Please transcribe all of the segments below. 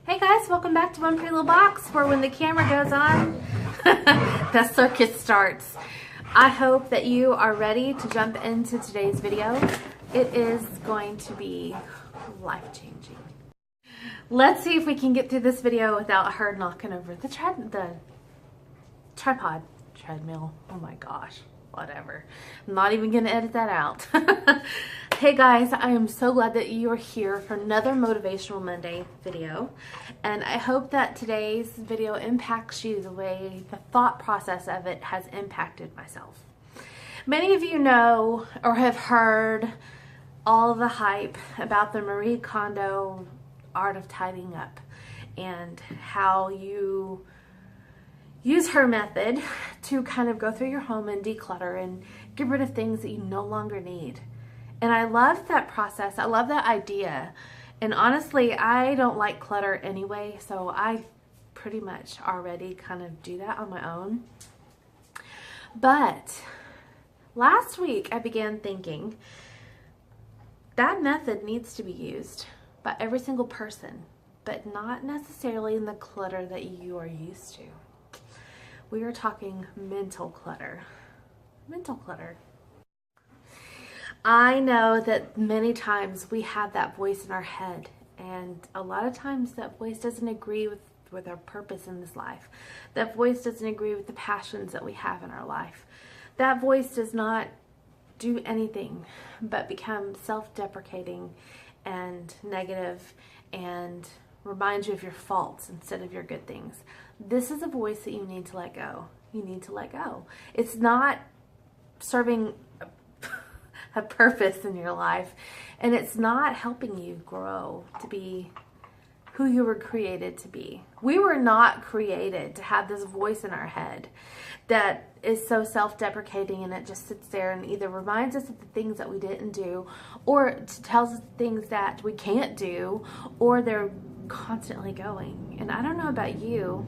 Hey guys, welcome back to One Pretty Little Box, where when the camera goes on, the circus starts. I hope that you are ready to jump into today's video. It is going to be life-changing. Let's see if we can get through this video without her knocking over the tripod. Treadmill. Oh my gosh. Whatever. I'm not even going to edit that out. Hey guys, I am so glad that you are here for another Motivational Monday video. And I hope that today's video impacts you the way the thought process of it has impacted myself. Many of you know or have heard all the hype about the Marie Kondo art of tidying up and how you use her method to kind of go through your home and declutter and get rid of things that you no longer need. And I love that process. I love that idea. And honestly, I don't like clutter anyway, so I pretty much already kind of do that on my own. But last week I began thinking that method needs to be used by every single person, but not necessarily in the clutter that you are used to. We are talking mental clutter. Mental clutter. I know that many times we have that voice in our head, and a lot of times that voice doesn't agree with our purpose in this life. That voice doesn't agree with the passions that we have in our life. That voice does not do anything but become self-deprecating and negative and remind you of your faults instead of your good things. This is a voice that you need to let go. You need to let go. It's not serving a purpose in your life, and it's not helping you grow to be who you were created to be. We were not created to have this voice in our head that is so self-deprecating, and it just sits there and either reminds us of the things that we didn't do, or tells us things that we can't do, or they're constantly going. And I don't know about you,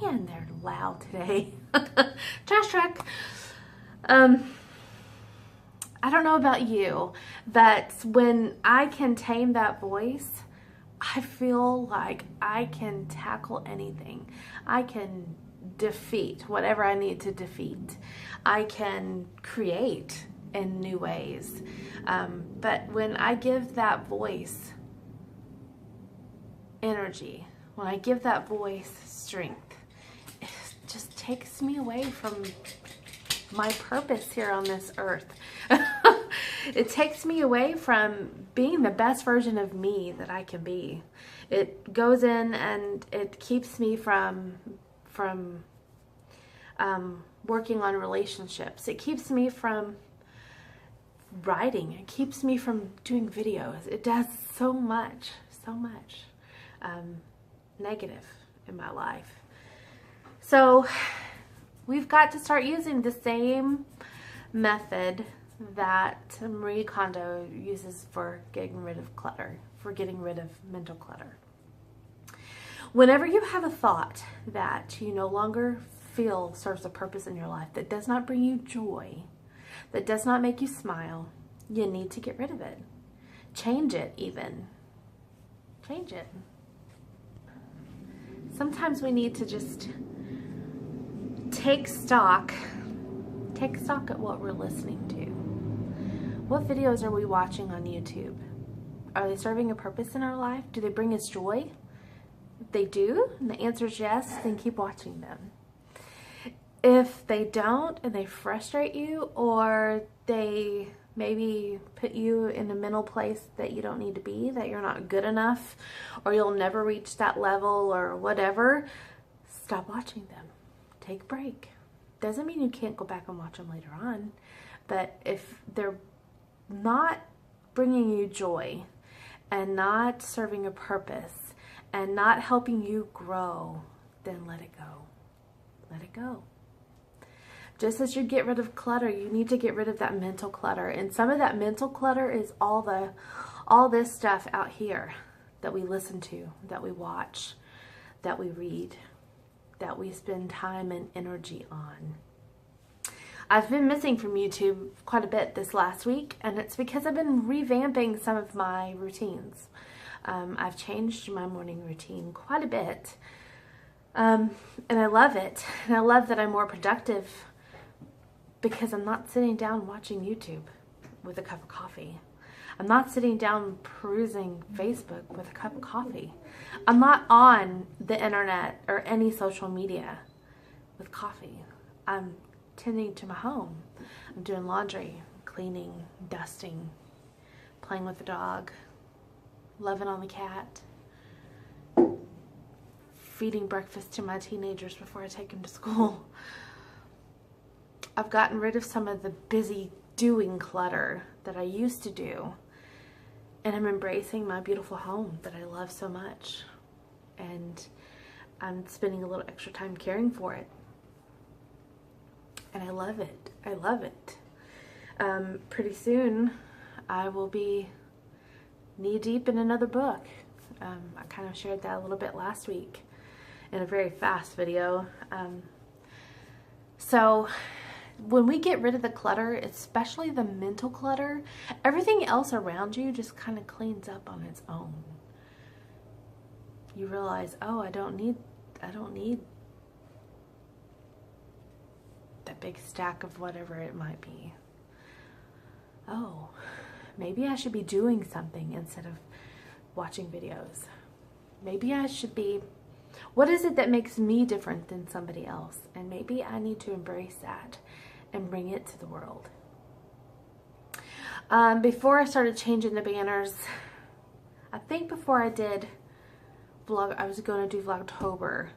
man, they're loud today. Trash truck. I don't know about you, but when I can tame that voice, I feel like I can tackle anything. I can defeat whatever I need to defeat. I can create in new ways. But when I give that voice energy, when I give that voice strength, it just takes me away from my purpose here on this earth. It takes me away from being the best version of me that I can be. It goes in and it keeps me from working on relationships. It keeps me from writing. It keeps me from doing videos. It does so much negative in my life. So we've got to start using the same method that Marie Kondo uses for getting rid of clutter, for getting rid of mental clutter. Whenever you have a thought that you no longer feel serves a purpose in your life, that does not bring you joy, that does not make you smile, you need to get rid of it. Change it even. Change it. Sometimes we need to just take stock at what we're listening to. What videos are we watching on YouTube? Are they serving a purpose in our life? Do they bring us joy? If they do, and the answer is yes, then keep watching them. If they don't, and they frustrate you, or they maybe put you in a mental place that you don't need to be, that you're not good enough, or you'll never reach that level, or whatever, stop watching them. Take a break. Doesn't mean you can't go back and watch them later on, but if they're not bringing you joy and not serving a purpose and not helping you grow, then let it go. Let it go. Just as you get rid of clutter, you need to get rid of that mental clutter. And some of that mental clutter is all this stuff out here that we listen to, that we watch, that we read, that we spend time and energy on. I've been missing from YouTube quite a bit this last week, and it's because I've been revamping some of my routines. I've changed my morning routine quite a bit. And I love it. And I love that I'm more productive because I'm not sitting down watching YouTube with a cup of coffee. I'm not sitting down perusing Facebook with a cup of coffee. I'm not on the internet or any social media with coffee. I'm tending to my home. I'm doing laundry, cleaning, dusting, playing with the dog, loving on the cat, feeding breakfast to my teenagers before I take them to school. I've gotten rid of some of the busy doing clutter that I used to do, and I'm embracing my beautiful home that I love so much, and I'm spending a little extra time caring for it, and I love it. I love it. Pretty soon I will be knee deep in another book. I kind of shared that a little bit last week in a very fast video. So when we get rid of the clutter, especially the mental clutter, everything else around you just kind of cleans up on its own. You realize, oh, I don't need that big stack of whatever it might be. Oh, maybe I should be doing something instead of watching videos. Maybe I should be, what is it that makes me different than somebody else? And maybe I need to embrace that and bring it to the world. Before I started changing the banners, I think before I did vlog, I was going to do Vlogtober.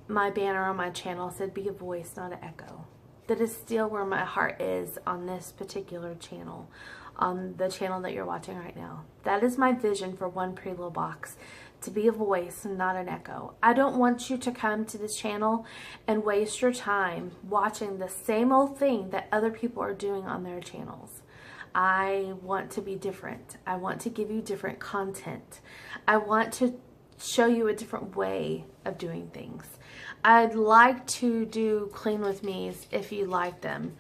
My banner on my channel said, be a voice, not an echo. That is still where my heart is on this particular channel, on the channel that you're watching right now. That is my vision for One Pretty Little Box, to be a voice, not an echo. I don't want you to come to this channel and waste your time watching the same old thing that other people are doing on their channels. I want to be different. I want to give you different content. I want to show you a different way of doing things. I'd like to do clean with me's if you like them,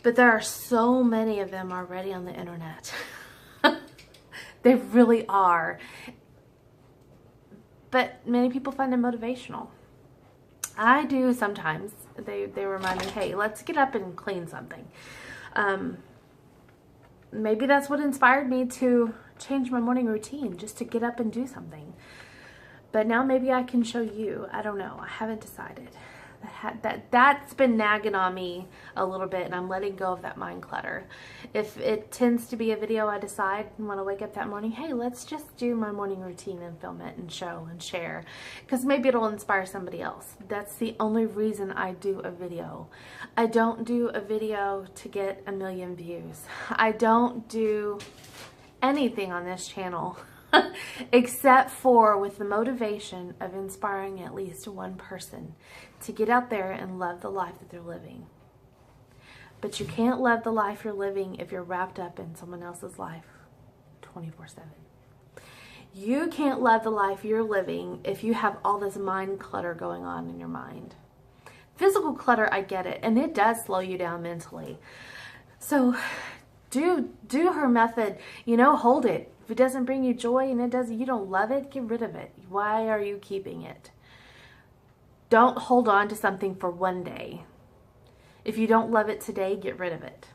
but there are so many of them already on the internet. They really are. But many people find them motivational. I do sometimes. They remind me, hey, let's get up and clean something. Maybe that's what inspired me to change my morning routine, just to get up and do something. But now maybe I can show you. I don't know. I haven't decided. That's been nagging on me a little bit, and I'm letting go of that mind clutter. If it tends to be a video I decide when I wake up that morning, hey, let's just do my morning routine and film it and show and share, because maybe it'll inspire somebody else. That's the only reason I do a video. I don't do a video to get 1 million views. I don't do anything on this channel except for with the motivation of inspiring at least one person to get out there and love the life that they're living. But you can't love the life you're living if you're wrapped up in someone else's life 24/7. You can't love the life you're living if you have all this mind clutter going on in your mind. Physical clutter, I get it, and it does slow you down mentally. So do her method, hold it. If it doesn't bring you joy and you don't love it, get rid of it. Why are you keeping it? Don't hold on to something for one day. If you don't love it today, get rid of it.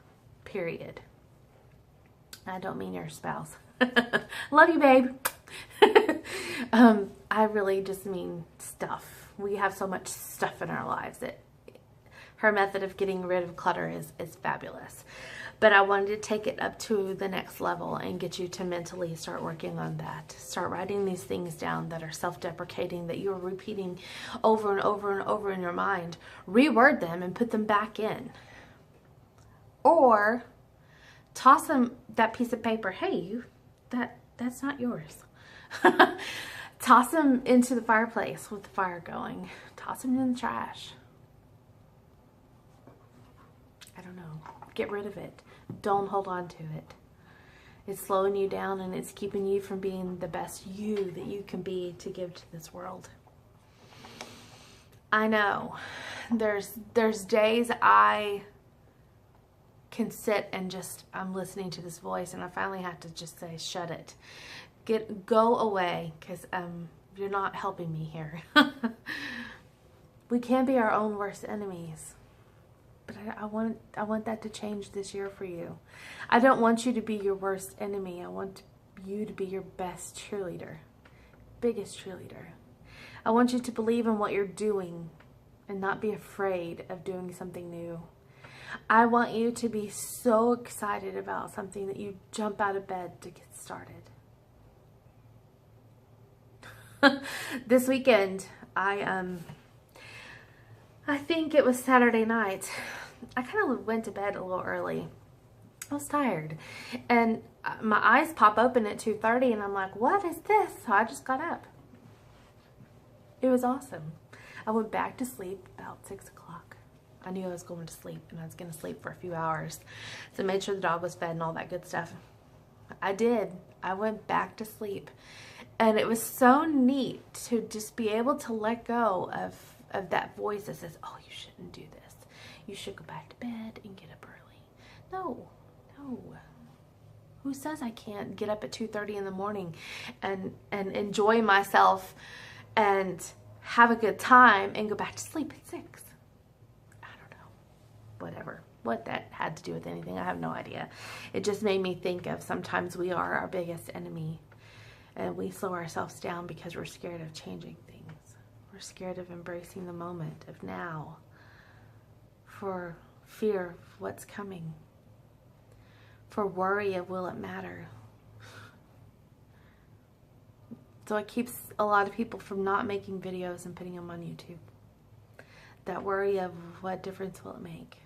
Period. I don't mean your spouse. Love you, babe. I really just mean stuff. We have so much stuff in our lives that her method of getting rid of clutter is fabulous. But I wanted to take it up to the next level and get you to mentally start working on that. Start writing these things down that are self-deprecating, that you are repeating over and over and over in your mind. Reword them and put them back in. Or toss them, that piece of paper, hey, that's not yours. Toss them into the fireplace with the fire going. Toss them in the trash. I don't know. Get rid of it. Don't hold on to it. It's slowing you down, and it's keeping you from being the best you that you can be to give to this world. I know. There's days I can sit and just, I'm listening to this voice, and I finally have to just say, shut it. Go away, because you're not helping me here. We can be our own worst enemies. But I want that to change this year for you. I don't want you to be your worst enemy. I want you to be your best cheerleader. Biggest cheerleader. I want you to believe in what you're doing and not be afraid of doing something new. I want you to be so excited about something that you jump out of bed to get started. This weekend, I think it was Saturday night. I kind of went to bed a little early. I was tired. And my eyes pop open at 2:30 and I'm like, what is this? So I just got up. It was awesome. I went back to sleep about 6 o'clock. I knew I was going to sleep and I was going to sleep for a few hours. So I made sure the dog was fed and all that good stuff. I did. I went back to sleep. And it was so neat to just be able to let go of that voice that says, oh, you shouldn't do this. You should go back to bed and get up early. No. Who says I can't get up at 2:30 in the morning and enjoy myself and have a good time and go back to sleep at 6? I don't know. Whatever. What that had to do with anything, I have no idea. It just made me think of sometimes we are our biggest enemy. And we slow ourselves down because we're scared of changing things. We're scared of embracing the moment of now for fear of what's coming, for worry of will it matter. So it keeps a lot of people from not making videos and putting them on YouTube. That worry of what difference will it make?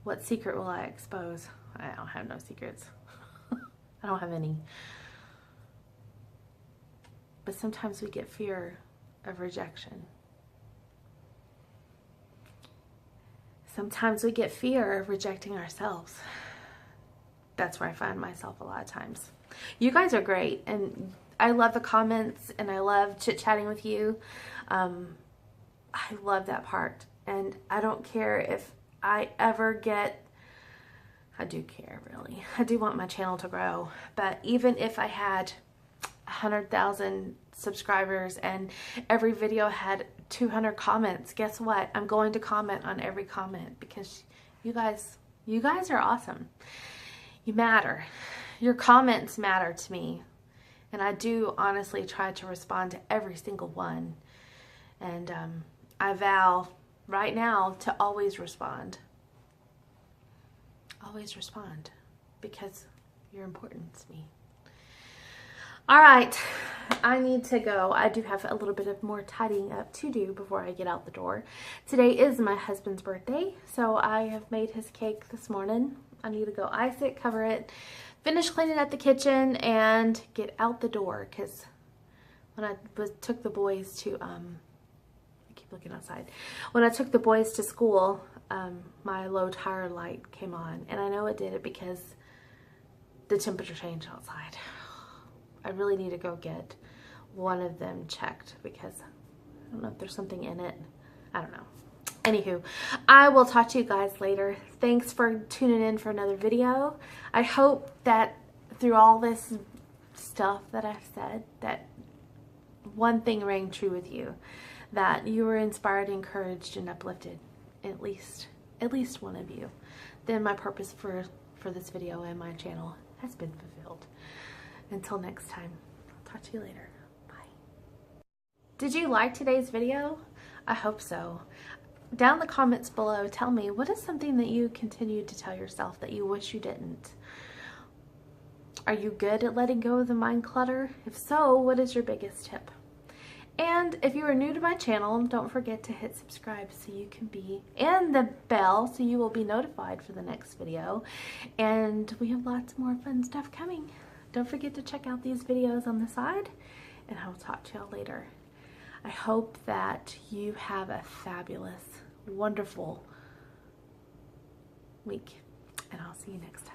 What secret will I expose? I don't have no secrets. I don't have any. But sometimes we get fear of rejection. Sometimes we get fear of rejecting ourselves. That's where I find myself a lot of times. You guys are great, and I love the comments, and I love chit-chatting with you. I love that part, and I don't care if I ever get... I do care, really. I do want my channel to grow. But even if I had 100,000 subscribers and every video had 200 comments, guess what? I'm going to comment on every comment because you guys are awesome. You matter. Your comments matter to me. And I do honestly try to respond to every single one. And I vow right now to always respond. Always respond because you're important to me. All right, I need to go. I do have a little bit of more tidying up to do before I get out the door. Today is my husband's birthday, so I have made his cake this morning. I need to go ice it, cover it, finish cleaning up the kitchen, and get out the door because when I took the boys to, I keep looking outside. When I took the boys to school, my low tire light came on, and I know it did it because the temperature changed outside. I really need to go get one of them checked because I don't know if there's something in it. I don't know. Anywho, I will talk to you guys later. Thanks for tuning in for another video. I hope that through all this stuff that I've said, that one thing rang true with you, that you were inspired, encouraged, and uplifted. At least one of you. Then my purpose for this video and my channel has been fulfilled. Until next time, I'll talk to you later. Bye. Did you like today's video? I hope so. Down in the comments below, tell me, what is something that you continue to tell yourself that you wish you didn't? Are you good at letting go of the mind clutter? If so, what is your biggest tip? And if you are new to my channel, don't forget to hit subscribe so you can be, and the bell so you will be notified for the next video. And we have lots more fun stuff coming. Don't forget to check out these videos on the side, and I will talk to y'all later. I hope that you have a fabulous, wonderful week, and I'll see you next time.